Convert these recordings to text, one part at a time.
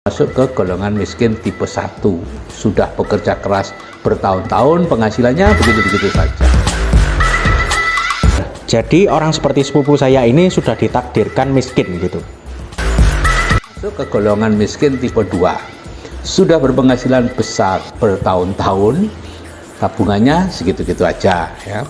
Masuk ke golongan miskin tipe 1, sudah bekerja keras bertahun-tahun, penghasilannya begitu-begitu saja. Jadi orang seperti sepupu saya ini sudah ditakdirkan miskin gitu. Masuk ke golongan miskin tipe 2, sudah berpenghasilan besar bertahun-tahun, tabungannya segitu-gitu aja ya.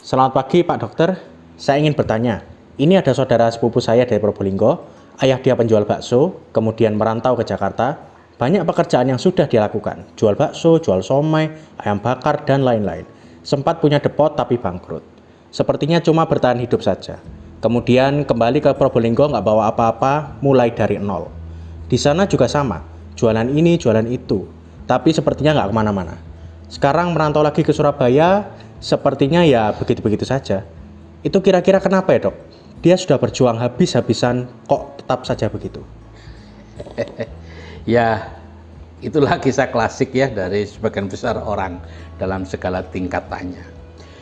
Selamat pagi Pak Dokter, saya ingin bertanya. Ini ada saudara sepupu saya dari Probolinggo, ayah dia penjual bakso, kemudian merantau ke Jakarta. Banyak pekerjaan yang sudah dia lakukan, jual bakso, jual somai, ayam bakar, dan lain-lain. Sempat punya depot tapi bangkrut. Sepertinya cuma bertahan hidup saja. Kemudian kembali ke Probolinggo nggak bawa apa-apa, mulai dari nol. Di sana juga sama, jualan ini, jualan itu. Tapi sepertinya nggak kemana-mana. Sekarang merantau lagi ke Surabaya, sepertinya ya begitu-begitu saja. Itu kira-kira kenapa ya dok? Dia sudah berjuang habis-habisan, kok tetap saja begitu? Ya, itulah kisah klasik ya dari sebagian besar orang dalam segala tingkatannya.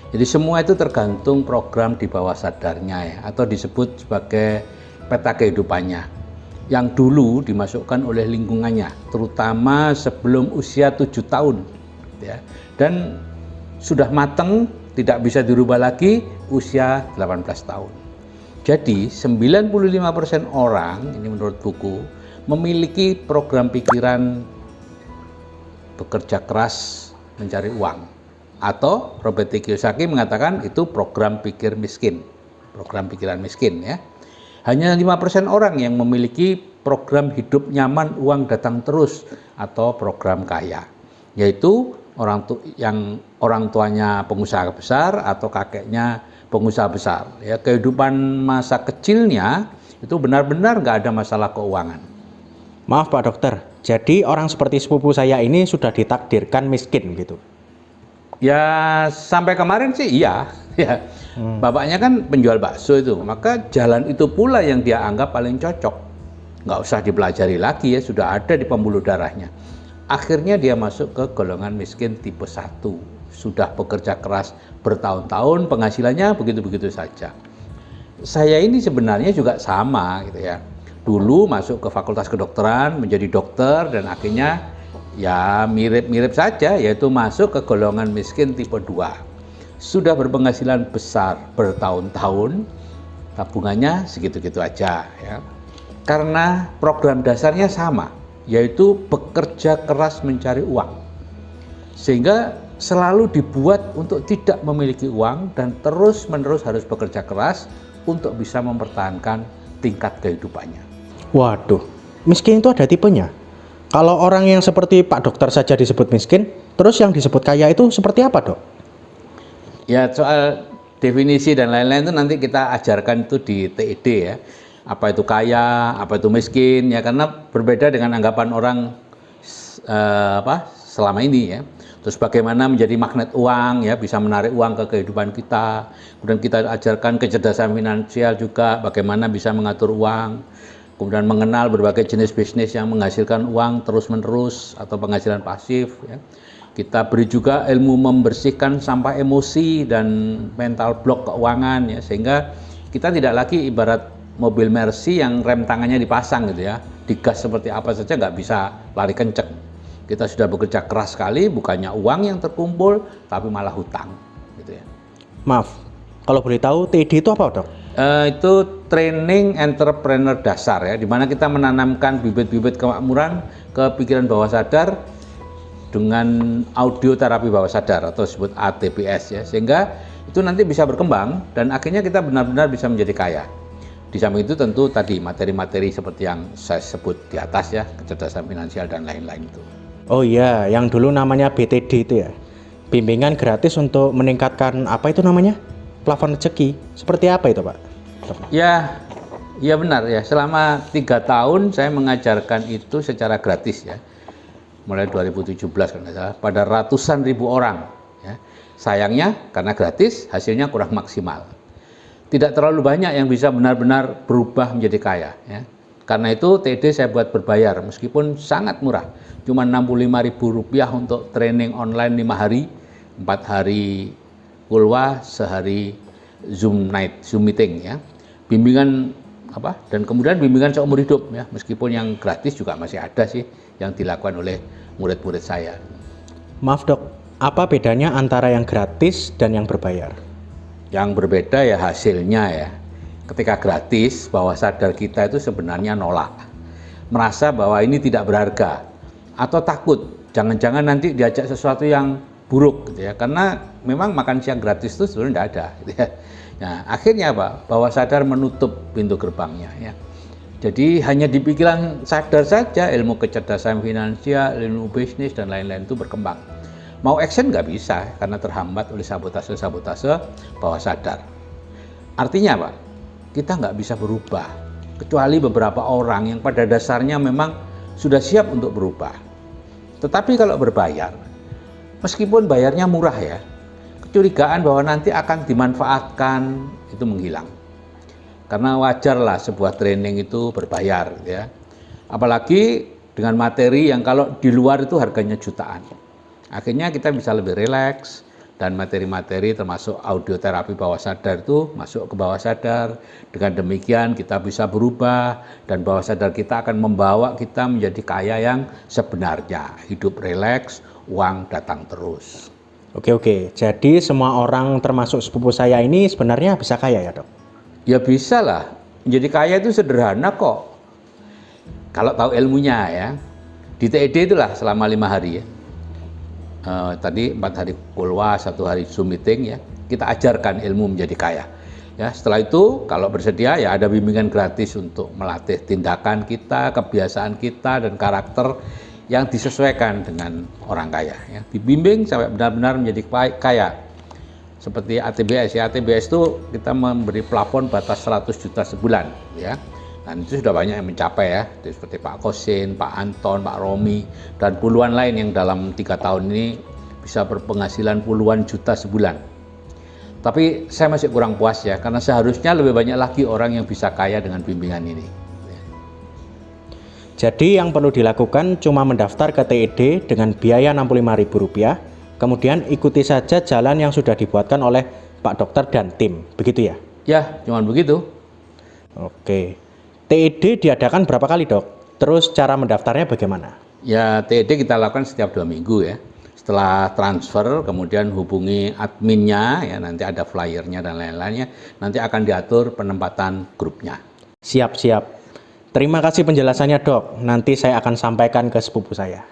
Jadi semua itu tergantung program di bawah sadarnya ya, atau disebut sebagai peta kehidupannya. Yang dulu dimasukkan oleh lingkungannya, terutama sebelum usia 7 tahun. Ya, dan sudah matang, tidak bisa dirubah lagi usia 18 tahun. Jadi 95% orang, ini menurut buku, memiliki program pikiran bekerja keras mencari uang. Atau Robert T. Kiyosaki mengatakan itu program pikir miskin. Program pikiran miskin ya. Hanya 5% orang yang memiliki program hidup nyaman, uang datang terus atau program kaya. Yaitu orang tuanya pengusaha besar atau kakeknya pengusaha besar ya. Kehidupan masa kecilnya itu benar-benar nggak ada masalah keuangan. Maaf Pak Dokter, jadi orang seperti sepupu saya ini sudah ditakdirkan miskin gitu? Ya sampai kemarin sih iya ya. Bapaknya kan penjual bakso itu, maka jalan itu pula yang dia anggap paling cocok. Nggak usah dipelajari lagi ya, sudah ada di pembuluh darahnya. Akhirnya dia masuk ke golongan miskin tipe 1, sudah bekerja keras bertahun-tahun, penghasilannya begitu-begitu saja. Saya ini sebenarnya juga sama gitu ya. Dulu masuk ke fakultas kedokteran, menjadi dokter, dan akhirnya ya mirip-mirip saja, yaitu masuk ke golongan miskin tipe 2. Sudah berpenghasilan besar bertahun-tahun, tabungannya segitu-gitu aja ya. Karena program dasarnya sama, yaitu bekerja keras mencari uang. Sehingga selalu dibuat untuk tidak memiliki uang dan terus-menerus harus bekerja keras untuk bisa mempertahankan tingkat kehidupannya. Waduh, miskin itu ada tipenya. Kalau orang yang seperti Pak Dokter saja disebut miskin, terus yang disebut kaya itu seperti apa dok? Ya soal definisi dan lain-lain itu nanti kita ajarkan itu di TED ya. Apa itu kaya, apa itu miskin ya, karena berbeda dengan anggapan orang selama ini ya. Terus bagaimana menjadi magnet uang ya, bisa menarik uang ke kehidupan kita. Kemudian kita ajarkan kecerdasan finansial juga, bagaimana bisa mengatur uang. Kemudian mengenal berbagai jenis bisnis yang menghasilkan uang terus-menerus atau penghasilan pasif ya. Kita beri juga ilmu membersihkan sampah emosi dan mental block keuangan ya, sehingga kita tidak lagi ibarat mobil Mercy yang rem tangannya dipasang gitu ya, digas seperti apa saja nggak bisa lari kenceng. Kita sudah bekerja keras sekali, bukannya uang yang terkumpul, tapi malah hutang gitu ya. Maaf, kalau boleh tahu TED itu apa dok? Itu training entrepreneur dasar ya, dimana kita menanamkan bibit-bibit kemakmuran ke pikiran bawah sadar dengan audio terapi bawah sadar atau disebut ATPS ya, sehingga itu nanti bisa berkembang dan akhirnya kita benar-benar bisa menjadi kaya. Di samping itu tentu tadi materi-materi seperti yang saya sebut di atas ya, kecerdasan finansial dan lain-lain itu. Oh iya, yang dulu namanya BTD itu ya, bimbingan gratis untuk meningkatkan apa itu namanya? Plafon rezeki. Seperti apa itu Pak? Ya benar ya, selama 3 tahun saya mengajarkan itu secara gratis ya. Mulai 2017 kalau nggak salah, pada ratusan ribu orang ya. Sayangnya karena gratis hasilnya kurang maksimal. Tidak terlalu banyak yang bisa benar-benar berubah menjadi kaya ya. Karena itu TED saya buat berbayar meskipun sangat murah. Cuma Rp65.000 untuk training online 5 hari, 4 hari kulwa, sehari Zoom meeting ya. Bimbingan dan kemudian bimbingan seumur hidup ya, meskipun yang gratis juga masih ada sih yang dilakukan oleh murid-murid saya. Maaf dok, apa bedanya antara yang gratis dan yang berbayar? Yang berbeda ya hasilnya ya. Ketika gratis, bawah sadar kita itu sebenarnya nolak, merasa bahwa ini tidak berharga, atau takut jangan-jangan nanti diajak sesuatu yang buruk gitu ya, karena memang makan siang gratis itu sebenarnya tidak ada gitu ya. Nah, akhirnya apa? Bawah sadar menutup pintu gerbangnya ya. Jadi hanya di pikiran sadar saja ilmu kecerdasan finansial, ilmu bisnis dan lain-lain itu berkembang. Mau action nggak bisa karena terhambat oleh sabotase bawah sadar. Artinya apa? Kita nggak bisa berubah kecuali beberapa orang yang pada dasarnya memang sudah siap untuk berubah. Tetapi kalau berbayar, meskipun bayarnya murah ya, kecurigaan bahwa nanti akan dimanfaatkan itu menghilang. Karena wajarlah sebuah training itu berbayar ya. Apalagi dengan materi yang kalau di luar itu harganya jutaan. Akhirnya kita bisa lebih rileks, dan materi-materi termasuk audioterapi bawah sadar itu masuk ke bawah sadar. Dengan demikian kita bisa berubah dan bawah sadar kita akan membawa kita menjadi kaya yang sebenarnya. Hidup rileks, uang datang terus. Oke, jadi semua orang termasuk sepupu saya ini sebenarnya bisa kaya ya dok? Ya bisa lah, menjadi kaya itu sederhana kok. Kalau tahu ilmunya ya. Di TED itulah selama 5 hari ya. Tadi 4 hari kulwa, 1 hari Zoom meeting ya, kita ajarkan ilmu menjadi kaya ya. Setelah itu kalau bersedia ya ada bimbingan gratis untuk melatih tindakan kita, kebiasaan kita dan karakter yang disesuaikan dengan orang kaya ya. Dibimbing sampai benar-benar menjadi kaya. Seperti ATBS ya, ATBS itu kita memberi plafon batas 100 juta sebulan ya. Dan itu sudah banyak yang mencapai ya, seperti Pak Kosin, Pak Anton, Pak Romi, dan puluhan lain yang dalam 3 tahun ini bisa berpenghasilan puluhan juta sebulan. Tapi saya masih kurang puas ya, karena seharusnya lebih banyak lagi orang yang bisa kaya dengan bimbingan ini. Jadi yang perlu dilakukan cuma mendaftar ke TED dengan biaya Rp65.000, kemudian ikuti saja jalan yang sudah dibuatkan oleh Pak Dokter dan tim, begitu ya? Ya, cuman begitu. Oke. TED diadakan berapa kali dok? Terus cara mendaftarnya bagaimana? Ya TED kita lakukan setiap 2 minggu ya. Setelah transfer kemudian hubungi adminnya ya, nanti ada flyernya dan lain-lainnya. Nanti akan diatur penempatan grupnya. Siap. Terima kasih penjelasannya dok. Nanti saya akan sampaikan ke sepupu saya.